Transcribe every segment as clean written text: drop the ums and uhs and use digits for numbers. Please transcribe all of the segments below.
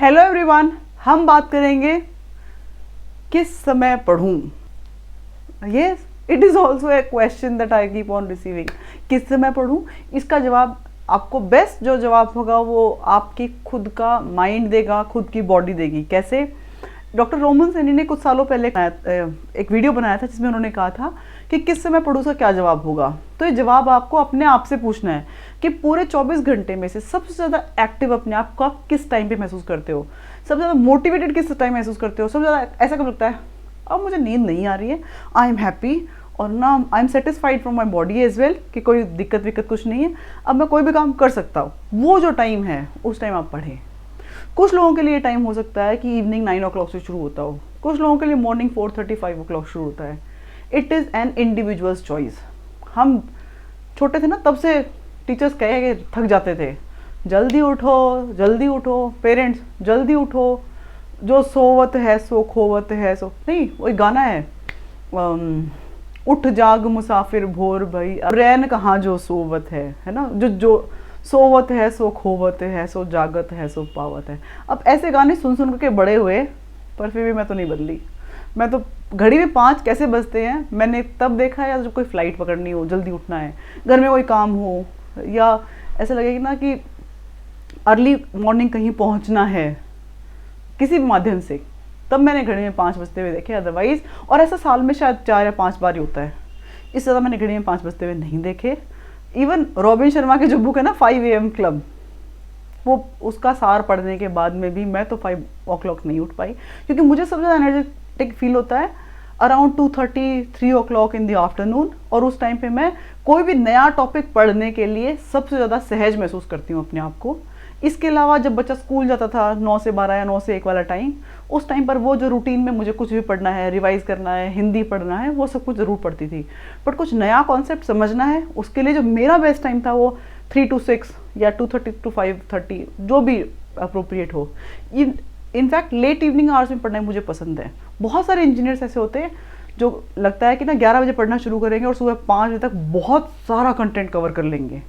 Hello everyone, हम बात करेंगे किस समय पढ़ूं। ये it is also a question that I keep on receiving. किस समय पढ़ूं, इसका जवाब आपको बेस्ट जो जवाब होगा वो आपकी खुद का माइंड देगा, खुद की बॉडी देगी। कैसे? डॉक्टर रोमन सैनी ने कुछ सालों पहले एक वीडियो बनाया था जिसमें उन्होंने कहा था कि किस समय पढ़ूं उसका क्या जवाब होगा। तो ये जवाब आपको अपने आप से पूछना है कि पूरे 24 घंटे में से सबसे ज़्यादा एक्टिव अपने आप को आप किस टाइम पे महसूस करते हो, सबसे ज़्यादा मोटिवेटेड किस टाइम महसूस करते हो, सबसे ज़्यादा ऐसा कब लगता है अब मुझे नींद नहीं आ रही है, आई एम हैप्पी और ना I am satisfied from my body as well, कि कोई दिक्कत विक्कत कुछ नहीं है, अब मैं कोई भी काम कर सकता हूँ। वो जो टाइम है उस टाइम आप पढ़ें। कुछ लोगों के लिए टाइम हो सकता है कि इवनिंग 9 o'clock से शुरू होता हो, कुछ लोगों के लिए मॉर्निंग 4:30 5 o'clock शुरू होता है। It is an individuals choice. हम छोटे थे ना तब से टीचर्स कहे कि थक जाते थे, जल्दी उठो जल्दी उठो, पेरेंट्स जल्दी उठो, जो सोवत है सो खोवत है सो नहीं, वही गाना है उठ जाग मुसाफिर भोर भई रैन कहाँ जो सोवत है ना, जो सोवत है सो खोवत है सो जागत है सो पावत है। अब ऐसे गाने सुन सुन के बड़े हुए, पर फिर भी मैं तो नहीं बदली। मैं तो घड़ी में 5 कैसे बजते हैं मैंने तब देखा है, या जब कोई फ्लाइट पकड़नी हो, जल्दी उठना है, घर में कोई काम हो, या ऐसा लगेगा ना कि अर्ली मॉर्निंग कहीं पहुंचना है किसी भी माध्यम से, तब मैंने घड़ी में 5 बजते हुए देखे। अदरवाइज, और ऐसा साल में शायद 4 या 5 बार ही होता है, इससे ज़्यादा मैंने घड़ी में 5 बजते हुए नहीं देखे। इवन रॉबिन शर्मा की जो बुक है ना 5 AM क्लब, वो उसका सार पढ़ने के बाद में भी मैं तो 5 o'clock नहीं उठ पाई, क्योंकि मुझे सबसे ज़्यादा एनर्जेटिक फील होता है around 2:30 3 o'clock in the afternoon. और उस टाइम पे मैं कोई भी नया टॉपिक पढ़ने के लिए सबसे ज़्यादा सहज महसूस करती हूँ अपने आप को। इसके अलावा जब बच्चा स्कूल जाता था 9 से 12 या 9 से 1 वाला टाइम, उस टाइम पर वो जो रूटीन में मुझे कुछ भी पढ़ना है, रिवाइज करना है, हिंदी पढ़ना है, वो सब कुछ ज़रूर पढ़ती थी। बट कुछ नया कॉन्सेप्ट समझना है, उसके लिए जो मेरा बेस्ट टाइम था वो 3 to 6 या 2:30 to 5:30, जो भी अप्रोप्रिएट हो। इनफैक्ट लेट इवनिंग आवर्स में पढ़ना मुझे पसंद है। बहुत सारे इंजीनियर्स ऐसे होते हैं जो लगता है कि ना 11 बजे पढ़ना शुरू करेंगे और सुबह 5 बजे तक बहुत सारा कंटेंट कवर कर लेंगे,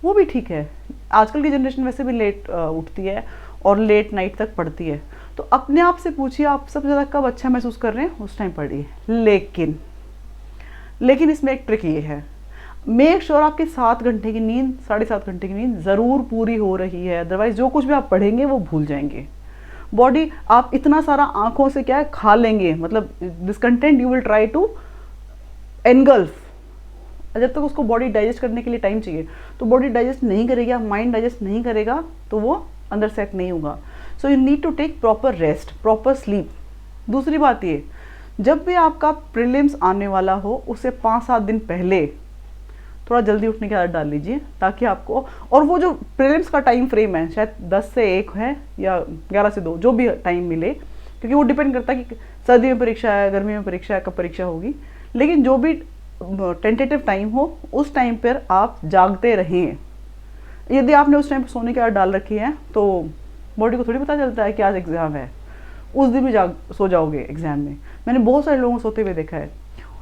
वो भी ठीक है। आजकल की जनरेशन वैसे भी लेट उठती है और लेट नाइट तक पढ़ती है। तो अपने आप से पूछिए आप सबसे ज़्यादा कब अच्छा महसूस कर रहे हैं, उस टाइम पढ़िए। लेकिन इसमें एक ट्रिक ये है, मेक श्योर आपकी 7 घंटे की नींद, 7.5 घंटे की नींद ज़रूर पूरी हो रही है। अदरवाइज जो कुछ भी आप पढ़ेंगे वो भूल जाएंगे। बॉडी आप इतना सारा आंखों से क्या है खा लेंगे, मतलब this content you will try to engulf, जब तक उसको बॉडी डाइजेस्ट करने के लिए टाइम चाहिए, तो बॉडी डाइजेस्ट नहीं करेगी, माइंड डाइजेस्ट नहीं करेगा, तो वो अंदर सेट नहीं होगा। So you need to take proper rest, proper sleep. दूसरी बात ये, जब भी आपका प्रीलिम्स आने वाला हो उससे 5-7 दिन पहले थोड़ा जल्दी उठने की आदत डाल लीजिए, ताकि आपको, और वो जो प्रीलिम्स का टाइम फ्रेम है शायद 10 से 1 है या 11 से 2, जो भी टाइम मिले, क्योंकि वो डिपेंड करता है कि सर्दी में परीक्षा है, गर्मी में परीक्षा है, कब परीक्षा होगी। लेकिन जो भी टेंटेटिव टाइम हो उस टाइम पर आप जागते रहें। यदि आपने उस टाइम पर सोने की आदत डाल रखी है तो बॉडी को थोड़ी पता चलता है कि आज एग्ज़ाम है, उस दिन भी सो जाओगे एग्ज़ाम में। मैंने बहुत सारे लोगों को सोते हुए देखा है।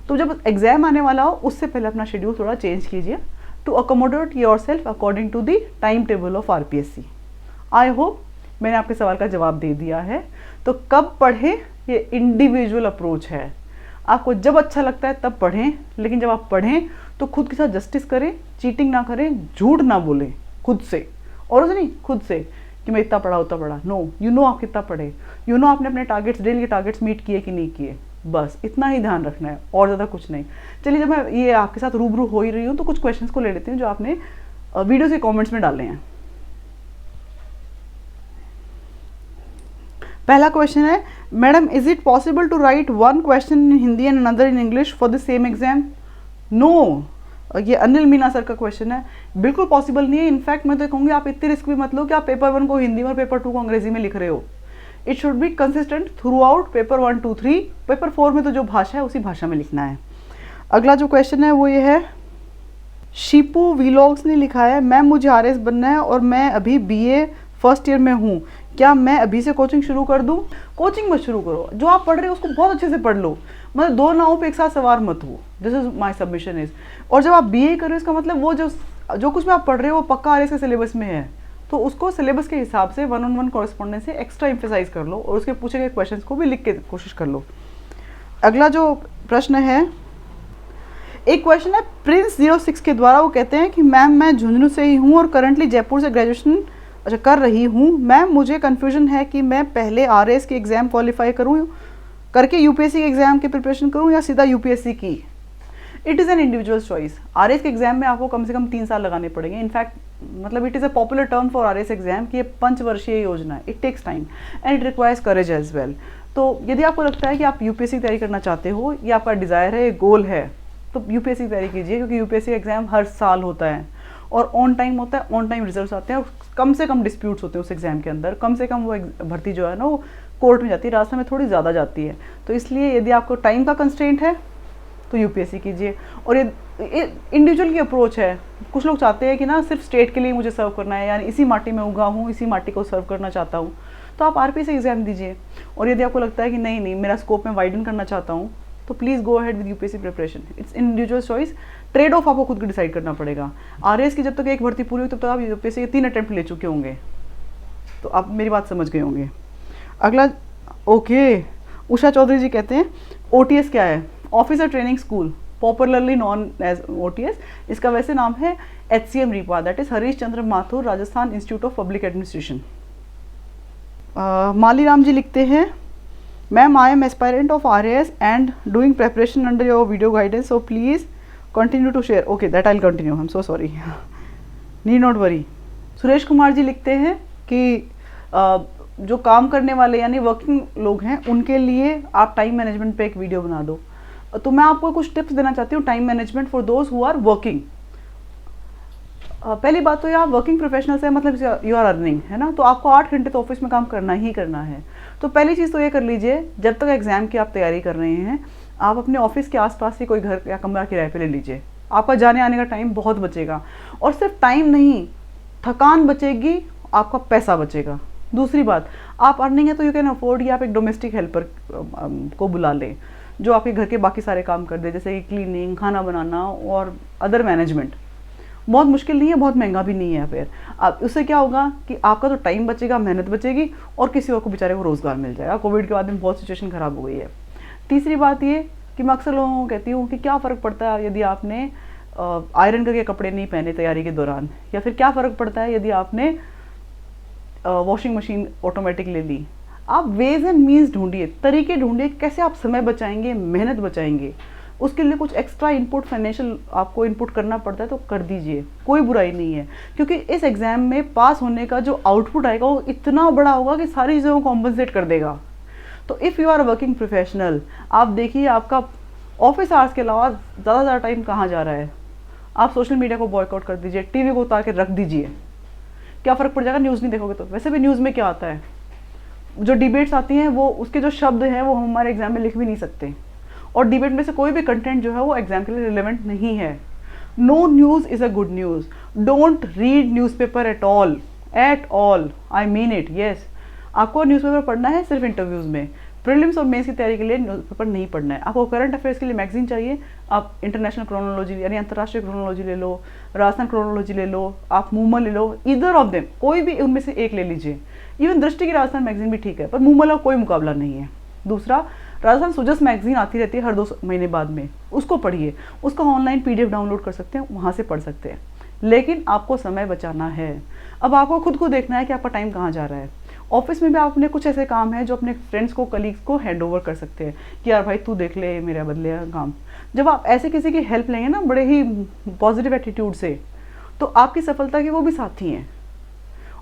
तो जब एग्ज़ाम आने वाला हो उससे पहले अपना शेड्यूल थोड़ा चेंज कीजिए to accommodate yourself according to the time table of RPSC। I hope मैंने आपके सवाल का जवाब दे दिया है। तो कब पढ़ें, ये इंडिविजुअल अप्रोच है। आपको जब अच्छा लगता है तब पढ़ें, लेकिन जब आप पढ़ें तो खुद के साथ जस्टिस करें, चीटिंग ना करें, झूठ ना बोलें खुद से, और उसे नहीं खुद से कि मैं इतना पढ़ा उतना पढ़ा। नो, यू नो आप कितना पढ़े, यू नो आपने अपने टारगेट्स, डेली के टारगेट्स मीट किए कि नहीं किए, बस इतना ही ध्यान रखना है और ज़्यादा कुछ नहीं। चलिए, जब मैं ये आपके साथ रूबरू हो ही रही हूँ तो कुछ क्वेश्चंस को ले लेते हैं जो आपने वीडियो के कमेंट्स में डाले हैं। पहला क्वेश्चन है, madam is it possible to write one question in Hindi and another in English for the same exam? No, ये अनिल मीना सर का क्वेश्चन है। बिल्कुल पॉसिबल नहीं है। इनफैक्ट मैं तो कहूँगी आप इतनी रिस्क भी मत लो कि आप पेपर 1 को हिंदी में और पेपर 2 को अंग्रेजी में लिख रहे हो। It should be consistent through out paper 1 2 3। Paper 4 में तो जो भाषा है उसी भाषा में लिखना है। अगला जो क्वेश्चन है वो ये है, शिपू वीलॉग्स ने लिखा है, मैम मुझे RS बनना है और मैं अभी BA फर्स्ट ईयर में हूँ, क्या मैं अभी से कोचिंग शुरू कर दूँ? कोचिंग मत शुरू करो, जो आप पढ़ रहे हो उसको बहुत अच्छे से पढ़ लो, मतलब 2 नावों पे एक साथ सवार मत हो। This is my submission is. और जब आप BA कर रहे हो इसका मतलब वो जो कुछ भी आप पढ़ रहे हो वो पक्का RS के सिलेबस में है, तो उसको सिलेबस के हिसाब से 1-on-1 कॉरेस्पॉन्डेंस से एक्स्ट्रा एम्फेसाइज कर लो और उसके पूछे गए क्वेश्चंस को भी लिख के कोशिश कर लो। अगला जो प्रश्न है, एक क्वेश्चन है प्रिंस 06 के द्वारा, वो कहते हैं कि मैम मैं झुंझुनू से ही हूँ और करंटली जयपुर से ग्रेजुएशन कर रही हूँ। मैम मुझे कन्फ्यूजन है कि मैं पहले RAS की एग्ज़ाम क्वालिफाई करूँ करके यूपीएससी के एग्ज़ाम की प्रिपरेशन करूँ या सीधा यूपीएससी की। It is an individual choice. RAS के एग्ज़ाम में आपको कम से कम 3 साल लगाने पड़ेंगे। इनफैक्ट मतलब it is a popular term for RAS exam कि ये पंचवर्षीय योजना है। It takes time and it requires courage as well. तो यदि आपको लगता है कि आप यूपीएससी की तैयारी करना चाहते हो, या आपका डिज़ायर है, गोल है, तो यूपीएससी की तैयारी कीजिए, क्योंकि यूपीएससी एग्ज़ाम हर साल होता है और ऑन टाइम होता है, ऑन टाइम रिजल्ट्स आते हैं और कम से कम डिस्प्यूट्स होते हैं उस एग्ज़ाम के अंदर। कम से कम वो भर्ती जो है ना वो कोर्ट में जाती है, रास्ते में थोड़ी ज़्यादा जाती है। तो इसलिए यदि आपको टाइम का कंस्ट्रेंट है तो यूपीएससी कीजिए। और ये इंडिविजुअल की अप्रोच है। कुछ लोग चाहते हैं कि ना सिर्फ स्टेट के लिए मुझे सर्व करना है, यानी इसी माटी में उगा हूँ, इसी माटी को सर्व करना चाहता हूँ, तो आप आरपीएससी एग्ज़ाम दीजिए। और यदि आपको लगता है कि नहीं नहीं मेरा स्कोप में वाइडन करना चाहता हूँ, तो please go ahead with UPSC preparation. It's individual choice. Trade off आपको खुद को डिसाइड करना पड़ेगा। RAS की जब तक एक भर्ती पूरी हुई तब तक आप यूपीएससी के 3 अटेम्प्ट ले चुके होंगे, तो आप मेरी बात समझ गए होंगे। अगला ओके, उषा चौधरी जी कहते हैं OTS क्या है? Officer training school, popularly known as OTS। इसका वैसे नाम है HCM RIPA, that is Harish Chandra Mathur Rajasthan institute of public administration. Mali Ram ji लिखते हैं ma'am I am aspirant of RAS and doing preparation under your video guidance, so please continue to share. Okay that I will continue, I am so sorry, need not worry. Suresh Kumar ji लिखते हैं कि जो काम करने वाले यानी वर्किंग लोग हैं उनके लिए आप टाइम मैनेजमेंट पे एक वीडियो बना दो। तो मैं आपको कुछ टिप्स देना चाहती हूँ time management for those who are working. पहली बात तो ये आप वर्किंग प्रोफेशनल से मतलब यू आर अर्निंग, है ना, तो आपको 8 घंटे तो ऑफिस में काम करना ही करना है। तो पहली चीज़ तो ये कर लीजिए, जब तक एग्जाम की आप तैयारी कर रहे हैं आप अपने ऑफिस के आसपास ही कोई घर या कमरा किराए पे ले लीजिए। आपका जाने आने का टाइम बहुत बचेगा, और सिर्फ टाइम नहीं, थकान बचेगी, आपका पैसा बचेगा। दूसरी बात, आप अर्निंग है तो यू कैन अफोर्ड कि आप एक डोमेस्टिक हेल्पर को बुला लें जो आपके घर के बाकी सारे काम कर दे, जैसे कि क्लीनिंग, खाना बनाना और अदर मैनेजमेंट। बहुत मुश्किल नहीं है, बहुत महंगा भी नहीं है। फिर अब उससे क्या होगा कि आपका तो टाइम बचेगा, मेहनत बचेगी, और किसी और को बेचारे को रोज़गार मिल जाएगा। कोविड के बाद में बहुत सिचुएशन ख़राब हो गई है। तीसरी बात ये कि मैं अक्सर लोगों को कहती हूँ कि क्या फ़र्क पड़ता है यदि आपने आयरन करके कपड़े नहीं पहने तैयारी के दौरान, या फिर क्या फ़र्क पड़ता है यदि आपने वॉशिंग मशीन ऑटोमेटिक ले ली। आप वेज एंड मीन्स ढूंढिए, तरीके ढूंढिए कैसे आप समय बचाएंगे, मेहनत बचाएंगे। उसके लिए कुछ एक्स्ट्रा इनपुट फाइनेंशियल आपको इनपुट करना पड़ता है तो कर दीजिए, कोई बुराई नहीं है, क्योंकि इस एग्ज़ाम में पास होने का जो आउटपुट आएगा वो इतना बड़ा होगा कि सारी चीज़ों को कॉम्पनसेट कर देगा। तो if you are working professional, आप देखिए आपका ऑफिस आवर्स के अलावा ज़्यादा टाइम कहाँ जा रहा है। आप सोशल मीडिया को बॉयकॉट कर दीजिए, टीवी को उतार के रख दीजिए, क्या फ़र्क पड़ जाएगा? न्यूज़ नहीं देखोगे तो। वैसे भी न्यूज़ में क्या आता है, जो डिबेट्स आती हैं वो उसके जो शब्द हैं वो हम हमारे एग्जाम में लिख भी नहीं सकते, और डिबेट में से कोई भी कंटेंट जो है वो एग्जाम के लिए रिलेवेंट नहीं है। No news is a good news. Don't read newspaper at all, I mean it. Yes, आपको न्यूज़पेपर पढ़ना है सिर्फ इंटरव्यूज़ में। प्रीलिम्स और मेंस की तैयारी के लिए न्यूज़पेपर नहीं पढ़ना है। आपको करंट अफेयर्स के लिए मैगजीन चाहिए, आप इंटरनेशनल क्रोनोलॉजी यानी अंतर्राष्ट्रीय क्रोनोलॉजी ले लो, राजस्थान क्रोनोलॉजी ले लो, आप मूमल ले लो, ईदर ऑफ देम, कोई भी उनमें से एक ले लीजिए। इवन दृष्टि की राजस्थान मैगजीन भी ठीक है, पर मूमल का कोई मुकाबला नहीं है। दूसरा, राजस्थान सुजस मैगजीन आती रहती है हर 2 महीने बाद में, उसको पढ़िए। उसका ऑनलाइन PDF डाउनलोड कर सकते हैं, वहाँ से पढ़ सकते हैं। लेकिन आपको समय बचाना है। अब आपको खुद को देखना है कि आपका टाइम कहाँ जा रहा है। ऑफिस में भी आप अपने कुछ ऐसे काम हैं जो अपने फ्रेंड्स को, कलीग्स को हैंड ओवर कर सकते हैं कि यार भाई तू देख ले, मेरा बदले काम। जब आप ऐसे किसी की हेल्प लेंगे ना बड़े ही पॉजिटिव एटीट्यूड से, तो आपकी सफलता के वो भी साथी हैं।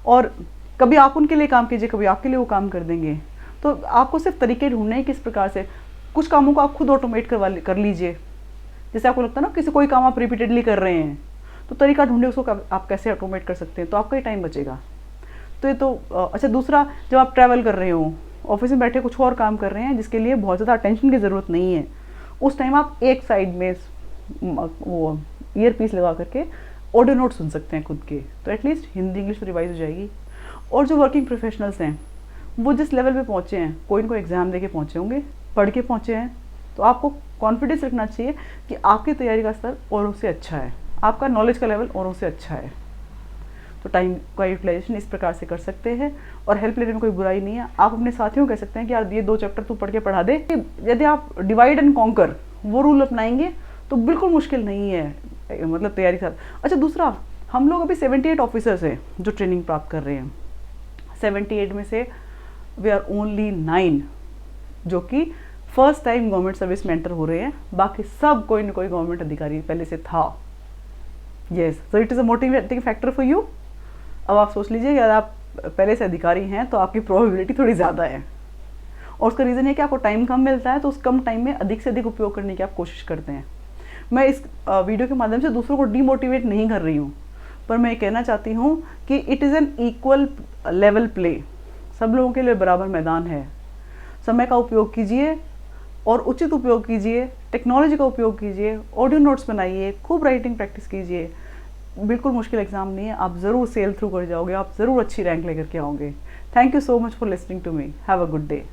और कभी आप उनके लिए काम कीजिए, कभी आपके लिए वो काम कर देंगे। तो आपको सिर्फ तरीके ढूंढने हैं किस प्रकार से। कुछ कामों को आप खुद ऑटोमेट कर लीजिए। जैसे आपको लगता है ना कोई काम आप रिपीटेडली कर रहे हैं, तो तरीका ढूंढिए उसको आप कैसे ऑटोमेट कर सकते हैं, तो आपका ही टाइम बचेगा। तो ये तो अच्छा। दूसरा, जब आप ट्रैवल कर रहे हो, ऑफिस में बैठे कुछ और काम कर रहे हैं जिसके लिए बहुत ज़्यादा अटेंशन की ज़रूरत नहीं है, उस टाइम आप एक साइड में वो ईयर पीस लगा करके ऑडियो नोट सुन सकते हैं खुद के, तो एटलीस्ट हिंदी इंग्लिश तो रिवाइज हो जाएगी। और जो वर्किंग प्रोफेशनल्स हैं वो जिस लेवल पे पहुँचे हैं, कोई इनको एग्ज़ाम दे के पहुँचे होंगे, पढ़ के पहुँचे हैं, तो आपको कॉन्फिडेंस रखना चाहिए कि आपकी तैयारी का स्तर औरों से अच्छा है, आपका नॉलेज का लेवल औरों से अच्छा है। तो टाइम का यूटिलाइजेशन इस प्रकार से कर सकते हैं। और हेल्प लेने में कोई बुराई नहीं है। आप अपने साथियों को कह सकते हैं कि यार ये 2 चैप्टर तू पढ़ के पढ़ा दे। यदि आप डिवाइड एंड कॉन्कर वो रूल अपनाएंगे तो बिल्कुल मुश्किल नहीं है, मतलब तैयारी के साथ। अच्छा, दूसरा, हम लोग अभी 78 ऑफिसर्स हैं जो ट्रेनिंग प्राप्त कर रहे हैं। 78 में से वी आर ओनली 9 जो कि फर्स्ट टाइम गवर्नमेंट सर्विस में एंटर हो रहे हैं, बाकी सब कोई ना कोई गवर्नमेंट अधिकारी पहले से था। Yes, so it is a motivating factor for you. अब आप सोच लीजिए, अगर आप पहले से अधिकारी हैं तो आपकी प्रोबेबिलिटी थोड़ी ज़्यादा है। और उसका रीज़न है कि आपको टाइम कम मिलता है, तो उस कम टाइम में अधिक से अधिक उपयोग करने की आप कोशिश करते हैं। मैं इस वीडियो के माध्यम से दूसरों को डीमोटिवेट नहीं कर रही हूँ, पर मैं ये कहना चाहती हूँ कि it is an equal level play. सब लोगों के लिए बराबर मैदान है। समय का उपयोग कीजिए और उचित उपयोग कीजिए, टेक्नोलॉजी का उपयोग कीजिए, ऑडियो नोट्स बनाइए, खूब राइटिंग प्रैक्टिस कीजिए। बिल्कुल मुश्किल एग्जाम नहीं है, आप ज़रूर सेल थ्रू कर जाओगे, आप ज़रूर अच्छी रैंक लेकर के आओगे। Thank you so much for listening to me. Have a good day.